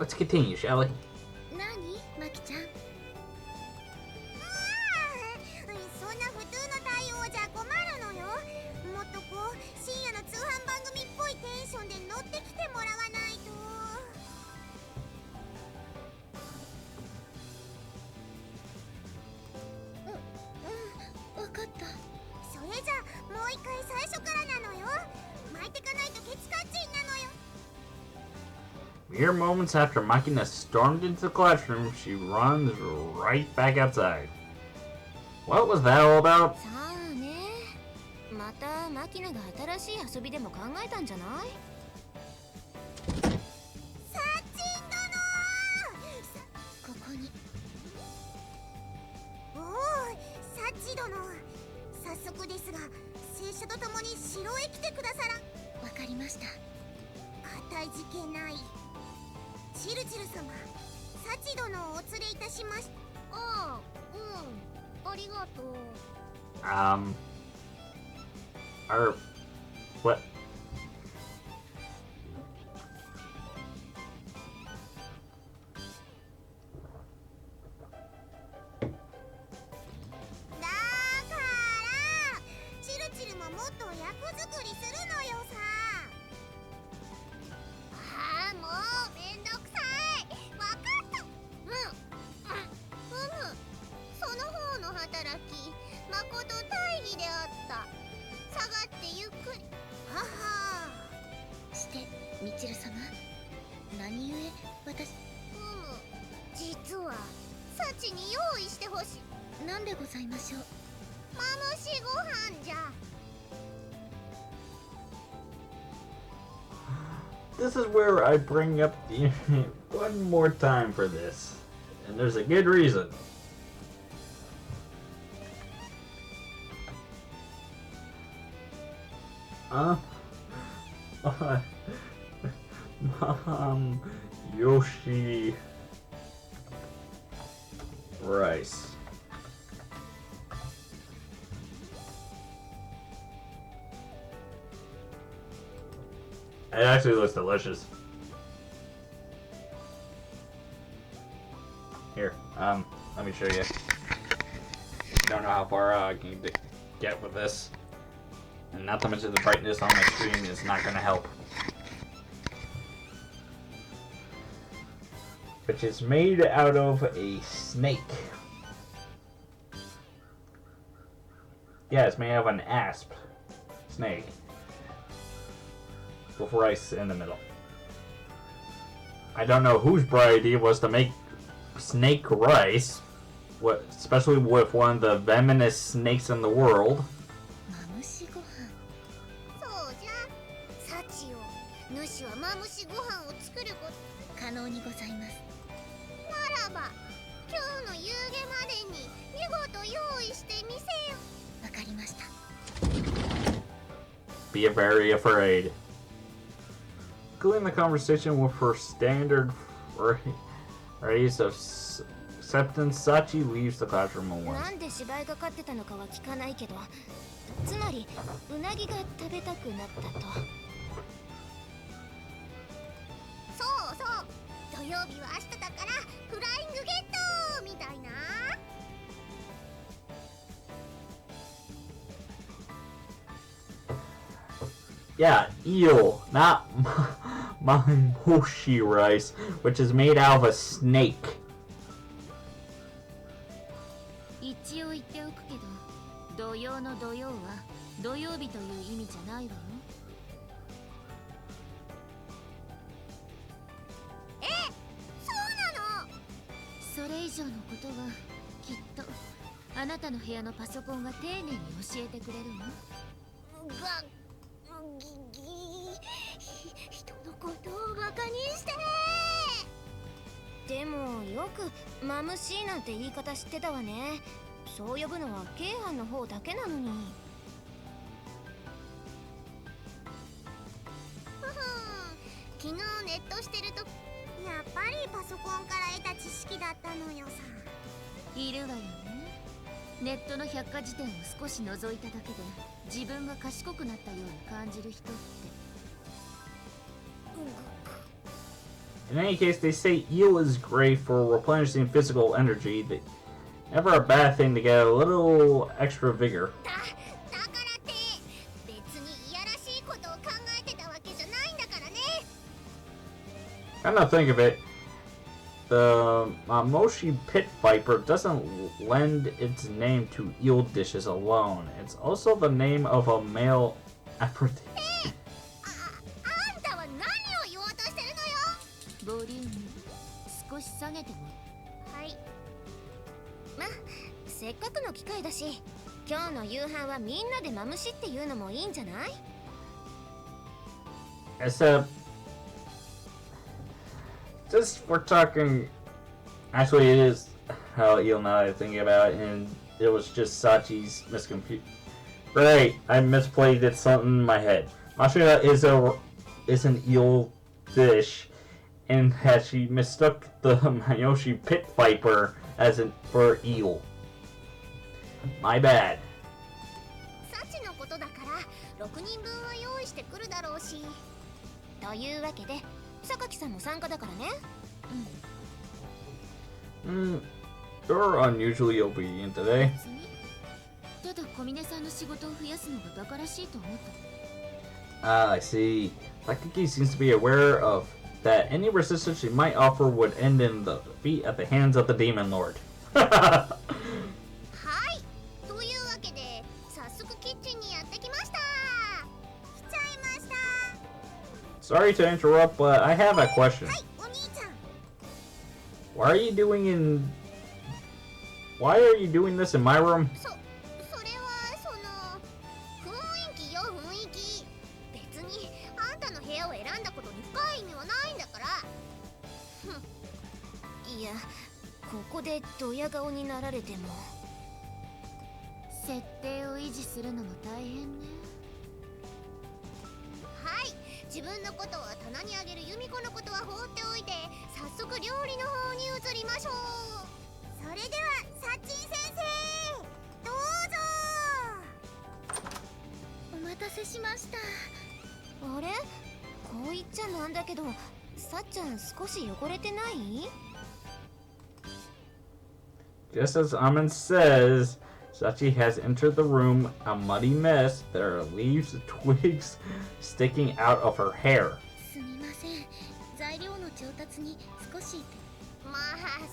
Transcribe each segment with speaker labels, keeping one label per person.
Speaker 1: Let's continue, shall we?
Speaker 2: 何マキちゃん。
Speaker 3: そんな普通の対応じゃ困るのよ。もっとこう深夜の通販番組っぽいテンションで乗ってきてもらわないと。
Speaker 2: わかった。
Speaker 3: それじゃもう一回最初からなのよ。巻いてかないとケツカッチンなのよ。
Speaker 1: Mere moments after Makina stormed into the classroom, she runs right back outside. What was that all about?
Speaker 2: さあね。またマキナが新しい遊びでも考えたんじゃない？
Speaker 3: サッチン殿！
Speaker 2: ここに。
Speaker 3: おお、サッチ殿。早速ですが、拙者と共に城へ来てくださら。
Speaker 2: わかりました。
Speaker 3: かたじけない。チルチル様、サチ殿をお連れいたしました。
Speaker 2: ああ、うん、ありがとう。
Speaker 1: What?
Speaker 3: だからチルチルももっと役作りするのよさ。
Speaker 2: ああ、もうめんどくさい。わかった。その方の働き、まこと大義であった。下がってゆっくり。
Speaker 3: はは
Speaker 2: して、みちる様。何故私。実は、サチに用意してほしい。なんでございましょう。マムシご飯じゃ。
Speaker 1: This is where I bring up the internet one more time for this. And there's a good reason. Mom, Yoshi, rice. It actually looks delicious. Here, let me show you. Don't know how far I can get with this. And not to mention the brightness on my screen is not going to help. Which is made out of a snake. Yeah, it's made out of an asp snake. With rice in the middle. I don't know whose bright idea was to make snake rice, especially with one of the venomous snakes in the world.
Speaker 2: マムシご飯。そうじゃ。サチよ。主はマムシご飯を作ること可能にございます。ならば、今日の夕げまでに見事用意してみせよ。わかりました。
Speaker 1: Be very afraid. Concluding the conversation with her standard phrase of acceptance, Sachi leaves the classroom at once.
Speaker 2: なんで芝居がかってたのかは聞かないけど、つまりうなぎが食べたくなったと。そうそう。土曜日は明日だからフライングゲットみたいな。
Speaker 1: Yeah, eel, not mamushi rice, which is made out of a snake.
Speaker 2: 一応言っておくけど、土曜の土曜は土曜日という意味じゃないわよ。え、そうなの？それ以上のことはきっとあなたの部屋のパソコンが丁寧に教えてくれるわ。人のことをバカにして。でもよくマムシーなんて言い方知ってたわね。そう呼ぶのは京阪の方だけなのに。昨日ネットしてると
Speaker 3: やっぱりパソコンから得た知識だったのよさ。
Speaker 2: いるわよね。ネットの百科事典を少し覗いただけで自分が賢くなったように感じる人って。
Speaker 1: In any case, they say eel is great for replenishing physical energy. Never a bad thing to get a little extra vigor.
Speaker 2: だからって別にいやらしいことを考えてたわけじゃないんだからね。
Speaker 1: Come to think of it, the Moshi pit viper doesn't lend its name to eel dishes alone. It's also the name of a male aperitif.
Speaker 2: あんたは何を言おうとしてるのよ。
Speaker 3: ボリューム少し下げても。
Speaker 2: はい。ま、せっかくの機会だし、今日の夕飯はみんなでマムシっていうのもいいんじゃない？
Speaker 1: Except, just we're talking. Actually, it is how eel now I'm thinking about it, and it was just Sachi's misconfusion. Right, I misplayed it something in my head. Mashina is an eel dish, and that she mistook the Mayoshi pit viper for eel. My bad.
Speaker 2: サチのことだから6人分は用意してくるだろうし。というわけで、榊さんも参加だからね。
Speaker 1: You're unusually obedient today.
Speaker 3: ただ小峰さんの仕事を増やすのがバカらしいと思った。
Speaker 1: Ah, I see. Takaki seems to be aware of that any resistance she might offer would end in the defeat at the hands of the Demon Lord.
Speaker 2: はい。というわけで、早速キッチンにやってきました。来ちゃいました。
Speaker 1: Sorry to interrupt, but I have a question.
Speaker 3: はい、お兄ちゃん。
Speaker 1: Why are you doing this in my room?
Speaker 2: それはその雰囲気よ、雰囲気。別にあんたの部屋を選んだことに深い意味はないんだから。いや、ここでドヤ顔になられても。
Speaker 3: 設定を維持するのも大変ね。
Speaker 2: はい、自分のことは棚にあげる由美子のことは放っておいて、早速料理の方に移りましょう。
Speaker 3: それではサッチン先生、どうぞ。お待たせしました。
Speaker 2: あれ、こう言っちゃなんだけど、さっちゃん少し汚れてない？
Speaker 1: Just as Amin says, Sachi has entered the room a muddy mess. There are leaves and twigs sticking out of her hair.
Speaker 3: すみません。材料の調達に少し。
Speaker 2: まあ、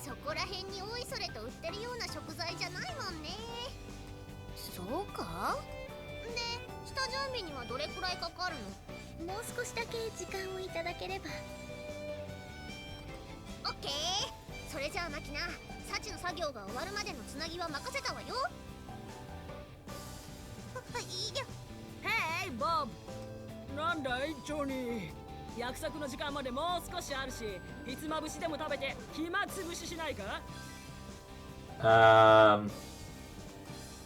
Speaker 2: そこら辺においそれと売ってるような食材じゃないもんね。そうか？で、下準備にはどれくらいかかるの？
Speaker 3: もう少しだけ時間をいただければ。
Speaker 2: オッケー。それじゃあマキナ、サチの作業が終わるまでのつなぎは任せたわよ。
Speaker 3: いいよ。
Speaker 4: ヘイボブ、なんだいジョニー。約束の時間までもう少しあるし、ひつまぶしでも食べて暇つぶししないか？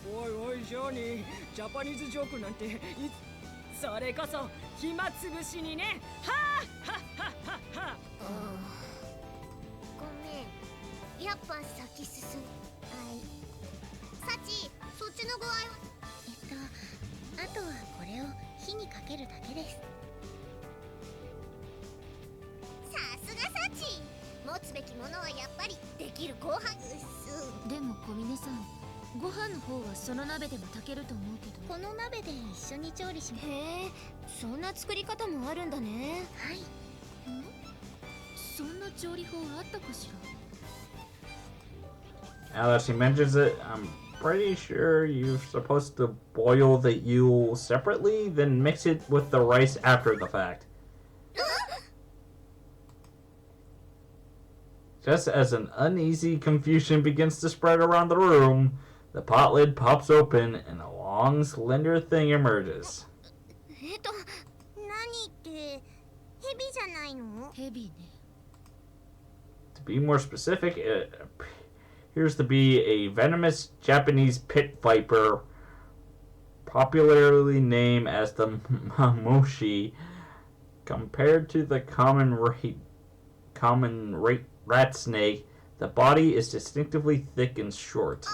Speaker 4: おいおいジョニー、ジャパニーズジョークなんてそれこそ暇つぶしにね。はあはっはっはっは。
Speaker 2: ごめん、やっぱ先進む。はい。サチ、そっちの具合は？
Speaker 3: あとはこれを火にかけるだけです。
Speaker 2: さすがサチ、持つべきものはやっぱりできる後半。
Speaker 3: でも小峰さん、ご飯の方はその鍋でも炊けると思うけど。この鍋で一緒に調理します。
Speaker 2: へえ、そんな作り方もあるんだね。
Speaker 3: はい。そんな調理法あったかしら？
Speaker 1: Now that she mentions it, I'm pretty sure you're supposed to boil the eel separately, then mix it with the rice after the fact. Just as an uneasy confusion begins to spread around the room, the pot lid pops open and a long, slender thing emerges.
Speaker 3: 何ってヘビじゃないの？ヘビね。
Speaker 1: To be more specific, it appears to be a venomous Japanese pit viper, popularly named as the Mamoshi. Compared to the common rat snake, the body is distinctively thick and short.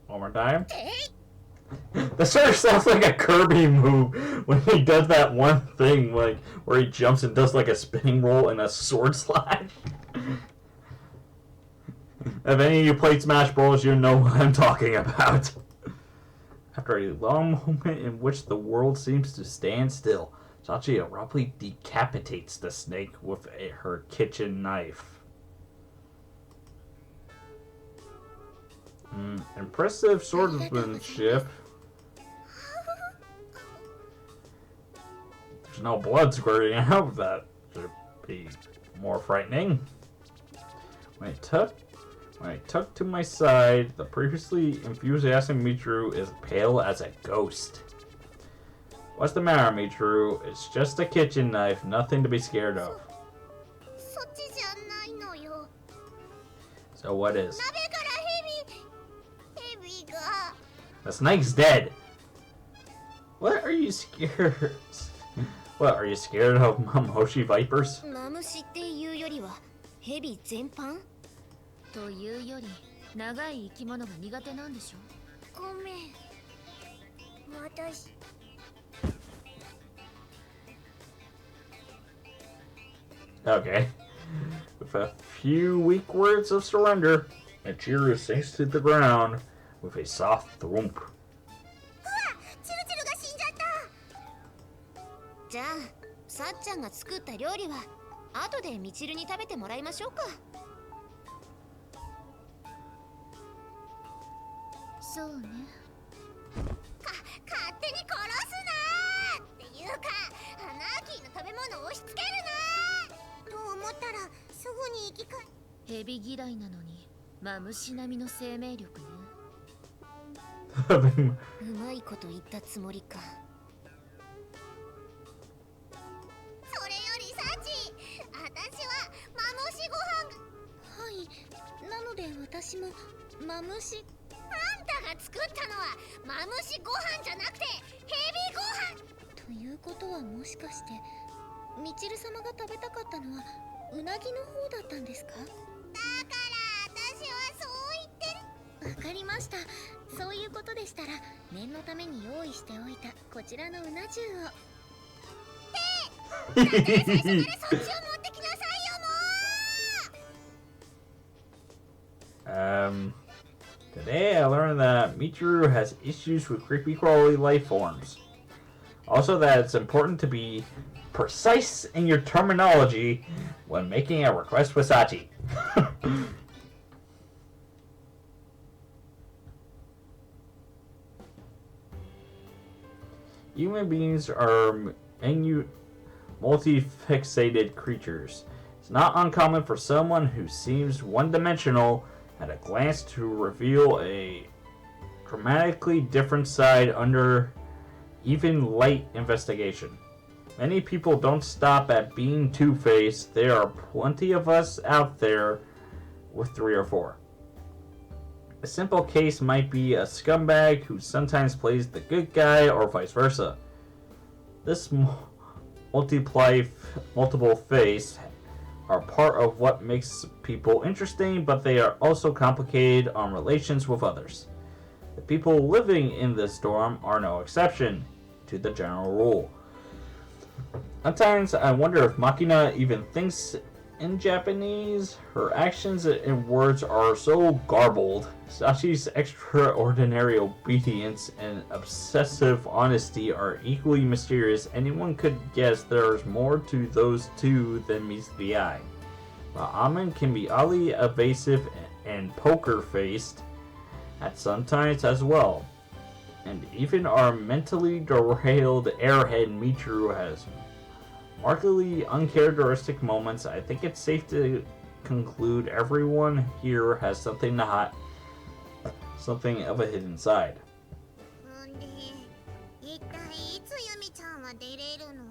Speaker 1: One more time. This sort of sounds like a Kirby move when he does that one thing, like where he jumps and does like a spinning roll and a sword slash. If any of you played Smash Bros, you know what I'm talking about. After a long moment in which the world seems to stand still, Sachi abruptly decapitates the snake with her kitchen knife. Impressive swordsmanship. There's no blood squirting out. That should be more frightening. When I tuck to my side, the previously enthusiastic Mitru is pale as a ghost. What's the matter, Mitru? It's just a kitchen knife, nothing to be scared of. So what is? The snake's dead. What are you scared? What, are you scared of Mamushi vipers?
Speaker 2: というより長い生き物が苦手なんでしょ。ごめん。私。
Speaker 1: Okay. With a few weak words of surrender, Michiru sinks to the ground with a soft thump.
Speaker 3: チルチルが死んじゃった。
Speaker 2: じゃあ、さっちゃんが作った料理は後でミチルに食べてもらいましょうか。そうね。
Speaker 3: 勝手に殺すなーっていうか、アナーキーの食べ物を押し付けるなーと思ったらすぐに生き返。
Speaker 2: ヘビ嫌いなのにマムシ並みの生命力ね。うまいこと言ったつもりか。
Speaker 3: それよりサチ、私はマムシご飯が。
Speaker 2: はい。なので私もマムシ。
Speaker 3: あんたが作ったのはマムシご飯じゃなくてヘビご飯。
Speaker 2: ということはもしかしてミチル様が食べたかったのはうなぎの方だったんですか？だ
Speaker 3: から私はそう言ってる。
Speaker 2: わかりました。そういうことでしたら念のために用意しておいたこちらのうな重を。
Speaker 3: 最初からそっちを持ってきなさいよもう。
Speaker 1: Today I learned that Michiru has issues with creepy crawly life forms. Also that it's important to be precise in your terminology when making a request with Sachi. Human beings are multi-fixated creatures. It's not uncommon for someone who seems one-dimensional at a glance to reveal a dramatically different side under even light investigation. Many people don't stop at being two-faced. There are plenty of us out there with 3 or 4. A simple case might be a scumbag who sometimes plays the good guy or vice versa. This multiple face are part of what makes people interesting, but they are also complicated on relations with others. The people living in this dorm are no exception to the general rule. Sometimes I wonder if Makina even thinks in Japanese. Her actions and words are so garbled. Sachi's extraordinary obedience and obsessive honesty are equally mysterious. Anyone could guess there's more to those two than meets the eye. While Amin can be oddly evasive and poker-faced at some times as well. And even our mentally derailed airhead Michiru has markedly uncharacteristic moments. I think it's safe to conclude everyone here has something of a hidden side.
Speaker 3: んで、一体いつユミちゃんは出れるの？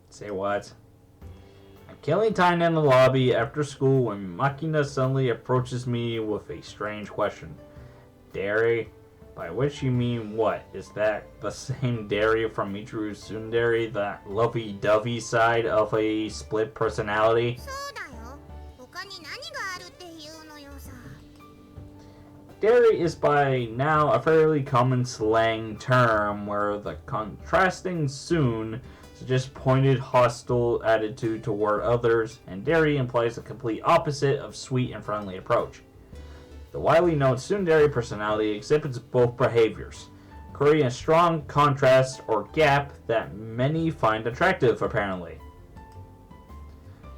Speaker 1: Say what? I'm killing time in the lobby after school when Makina suddenly approaches me with a strange question. Dairy? By which you mean what? Is that the same Dairy from Michiru's Tsundere, that lovey-dovey side of a split personality?
Speaker 3: そうだよ。他に何があるっていうのよさ。
Speaker 1: Dairy is by now a fairly common slang term where the contrasting Soon suggests pointed, hostile attitude toward others, and Dairy implies a complete opposite of sweet and friendly approach. The widely known tsundere personality exhibits both behaviors, creating a strong contrast or gap that many find attractive, apparently.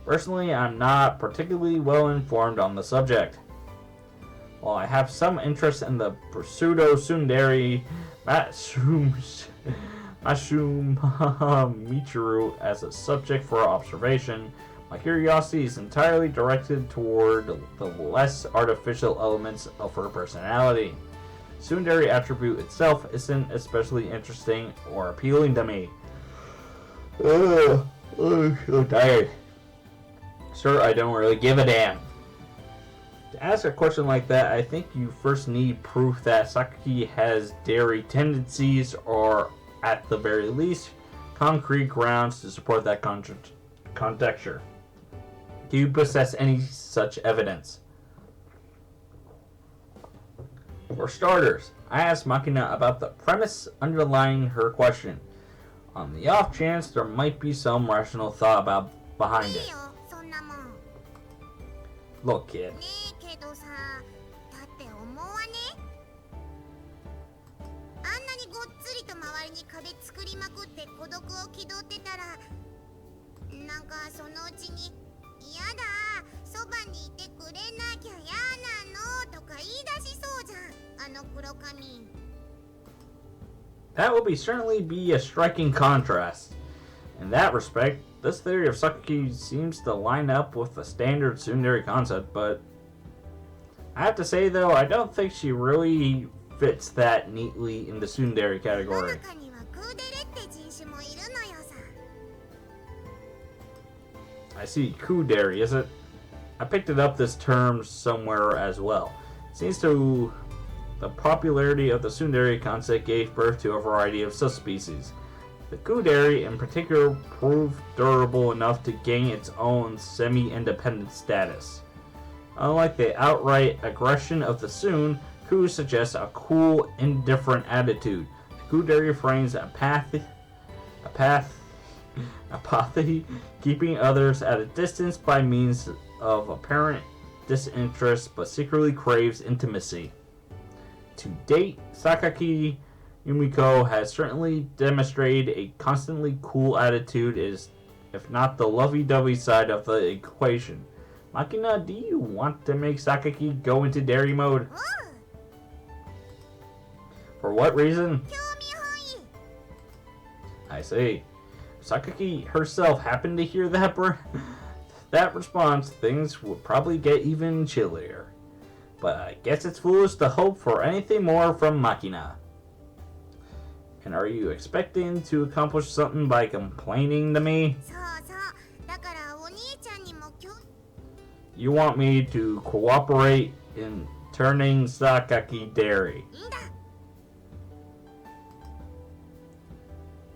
Speaker 1: Personally, I'm not particularly well informed on the subject. While I have some interest in the pseudo-tsundere Masum Michiru as a subject for observation, my curiosity is entirely directed toward the less artificial elements of her personality. Tsundere attribute itself isn't especially interesting or appealing to me. I'm so tired. Sir, I don't really give a damn. To ask a question like that, I think you first need proof that Sakaki has dairy tendencies, or at the very least, concrete grounds to support that conjecture. Do you possess any such evidence? For starters, I asked Makina about the premise underlying her question, on the off chance there might be some rational thought behind it. Look, kid. That would certainly be a striking contrast. In that respect, this theory of Sakaki seems to line up with the standard tsundere concept, but I have to say though, I don't think she really fits that neatly in the tsundere category. I see, kudere, is it? I picked it up this term somewhere as well. Seems to the popularity of the tsundere concept gave birth to a variety of subspecies. The kudere in particular proved durable enough to gain its own semi-independent status. Unlike the outright aggression of the Soon, Ku suggests a cool, indifferent attitude. The kudere frames apathy, keeping others at a distance by means of apparent disinterest, but secretly craves intimacy. To date, Sakaki Yumiko has certainly demonstrated a constantly cool attitude, if not the lovey-dovey side of the equation. Makina, do you want to make Sakaki go into dairy mode? For what reason? I see. If Sakaki herself happened to hear that response, things would probably get even chillier. But I guess it's foolish to hope for anything more from Makina. And are you expecting to accomplish something by complaining to me? You want me to cooperate in turning Sakaki dairy.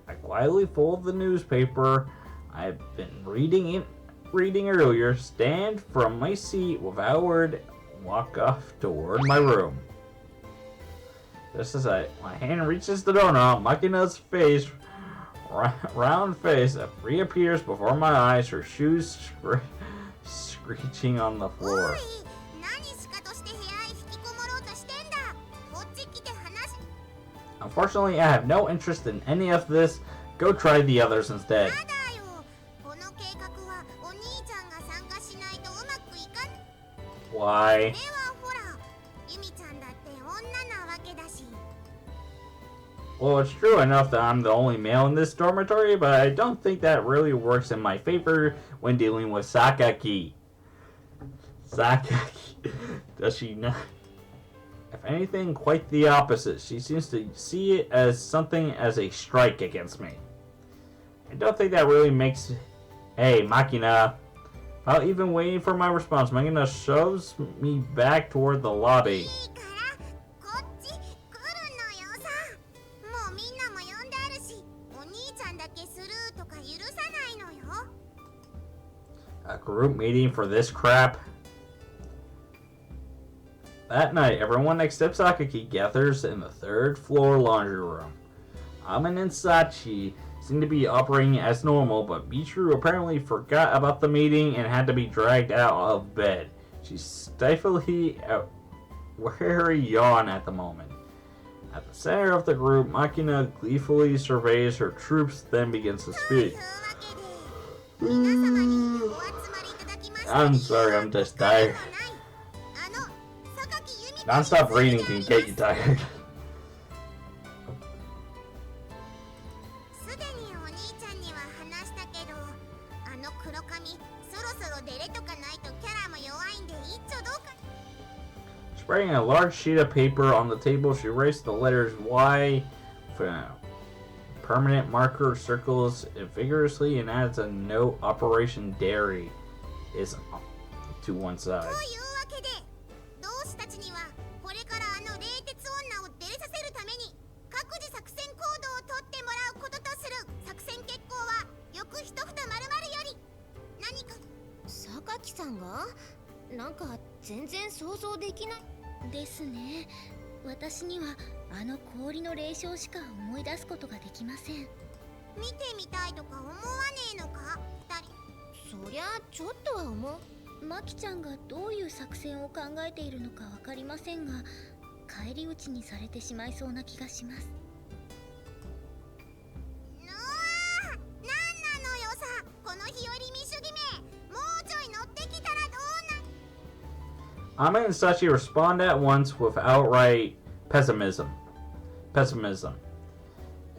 Speaker 1: I quietly fold the newspaper I've been reading earlier, stand from my seat without a word, and walk off toward my room. Just as my hand reaches the doorknob, Makina's round face reappears before my eyes, her shoes screeching on the floor. Unfortunately, I have no interest in any of this. Go try the others instead. Why? Well, it's true enough that I'm the only male in this dormitory, but I don't think that really works in my favor when dealing with Sakaki. Does she not? If anything, quite the opposite. She seems to see it as something as a strike against me. I don't think that really makes... Hey, Makina. Without even waiting for my response, Makina shoves me back toward the lobby. A group meeting for this crap? That night, everyone except Sakaki gathers in the third floor laundry room. Amin and Sachi seem to be operating as normal, but Michiru apparently forgot about the meeting and had to be dragged out of bed. She's stiflingly a weary yawn at the moment. At the center of the group, Makina gleefully surveys her troops, then begins to speak. I'm sorry, I'm just tired. Non-stop reading can get you tired. Spreading a large sheet of paper on the table, she writes the letters Y for permanent marker, circles it vigorously, and adds a note: Operation Dairy is to one side.
Speaker 2: Sakaki-sanがなんか全然想像できないですね。私にはあの氷の霊障しか思い出すことができません。見てみたいとか思わねえのか、二人。そりゃちょっとは思う。マキちゃんがどういう作戦を考えているのかわかりませんが、返り討ちにされてしまいそうな気がします。なんなのよさ、この日和見主義め、もうちょい乗ってきたらどうな。
Speaker 1: Amin and Sachi respond at once with outright pessimism.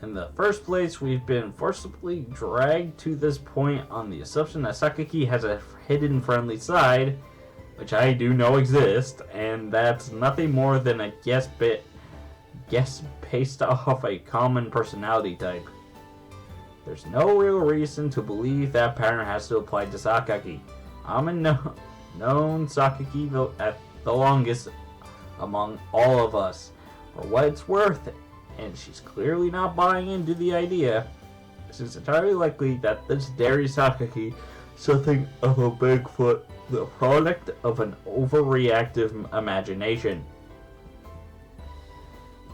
Speaker 1: In the first place, we've been forcibly dragged to this point on the assumption that Sakaki has a hidden friendly side, which I do know exists, and that's nothing more than a guess based off a common personality type. There's no real reason to believe that pattern has to apply to Sakaki. Amin known Sakaki at the longest among all of us. For what it's worth, and she's clearly not buying into the idea, it's entirely likely that this Dairy Sakaki is something of a Bigfoot, the product of an overreactive imagination.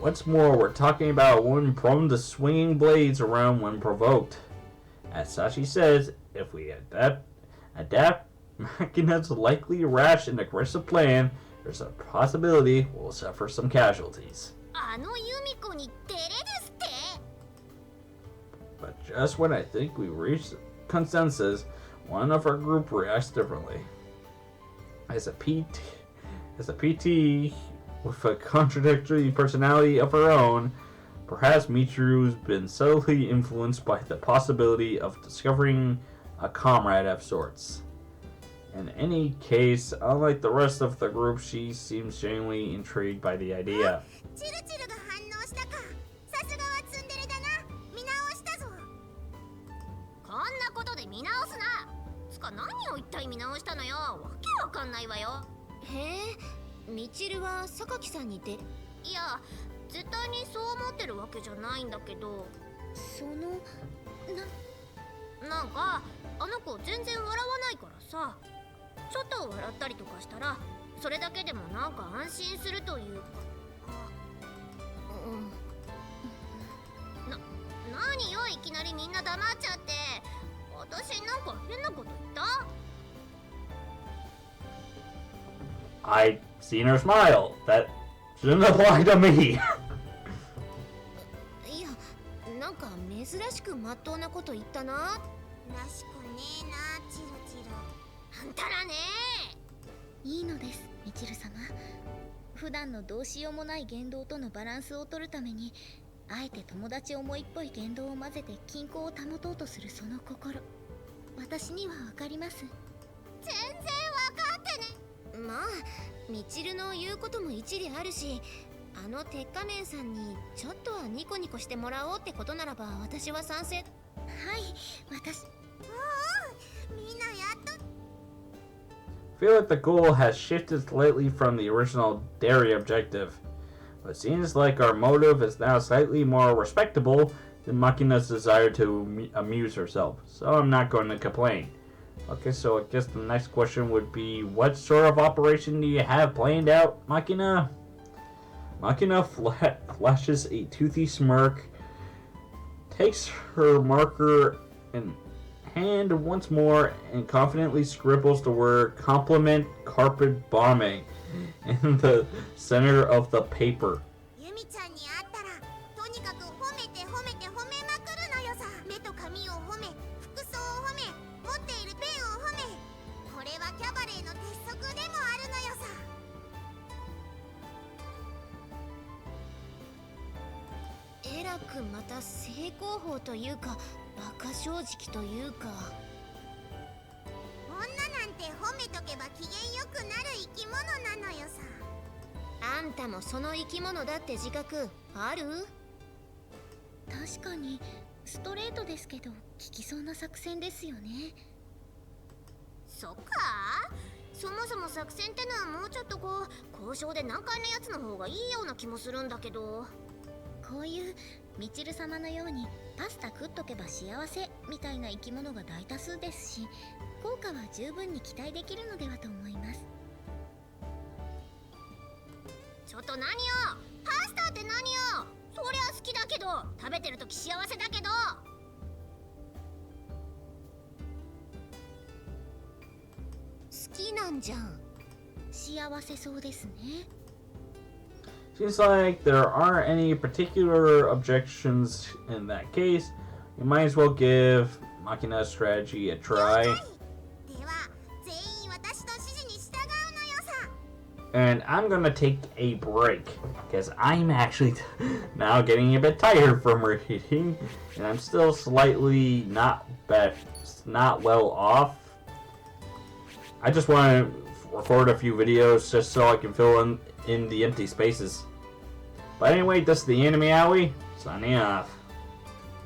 Speaker 1: What's more, we're talking about a woman prone to swinging blades around when provoked. As Sachi says, if we adapt Makina's likely rash and aggressive plan, there's a possibility we'll suffer some casualties. But just when I think we reached consensus, one of our group reacts differently. As a PT with a contradictory personality of her own, perhaps Michiru's been subtly influenced by the possibility of discovering a comrade of sorts. In any case, unlike the rest of the group, she seems genuinely intrigued by the idea. I've seen her smile. That shouldn't apply to me.
Speaker 2: いや、なんか珍しくまっとうなこと言ったな。らしくねえな、チルチル。あんたらねえ。いいのです、ミチル様。普段のどうしようもない言動とのバランスを取るために、あえて友達思いっぽい言動を混ぜて均衡を保とうとするその心。私にはわかります。全然わかってね。まあ、ミチルの言うことも一理あるし、あの鉄仮面さんにちょっとはニコニコしてもらおうってことならば私は賛成。はい、私。みんなやっと。
Speaker 1: I feel like the goal has shifted slightly from the original dairy objective, but it seems like our motive is now slightly more respectable than Makina's desire to amuse herself, so I'm not going to complain. Okay, so I guess the next question would be, what sort of operation do you have planned out, Machina? Machina flashes a toothy smirk, takes her marker in hand once more, and confidently scribbles the word compliment carpet bombing in the center of the paper.
Speaker 3: ユミちゃんに会ったらとにかく褒めて褒めて褒めまくるのよさ。目と髪を褒め、服装を褒め、持っているペンを褒め。これはキャバレーの鉄則でもあるのよさ。
Speaker 2: えらくまた正攻法というか馬鹿正直というか。
Speaker 3: 女なんて褒めとけば機嫌よくなる生き物なのよさ。
Speaker 2: あんたもその生き物だって自覚ある？確かにストレートですけど効きそうな作戦ですよね。
Speaker 3: そっか？そもそも作戦ってのはもうちょっとこう交渉で難解なやつの方がいいような気もするんだけど。
Speaker 2: こういうみちる様のようにパスタ食っとけば幸せみたいな生き物が大多数ですし、効果は十分に期待できるのではと思います。
Speaker 3: ちょっと何よ、パスタって何よ。そりゃ好きだけど食べてるとき幸せだけど。
Speaker 2: 好きなんじゃん。幸せそうですね。
Speaker 1: Seems like there aren't any particular objections in that case. You might as well give Machina's strategy a try.
Speaker 3: では全員私の指示に従うのよさ。
Speaker 1: And I'm gonna take a break because I'm actually now getting a bit tired from reading, and I'm still slightly not well off. I just want to record a few videos just so I can fill in the empty spaces. But anyway, this is the Anime Alley, signing off.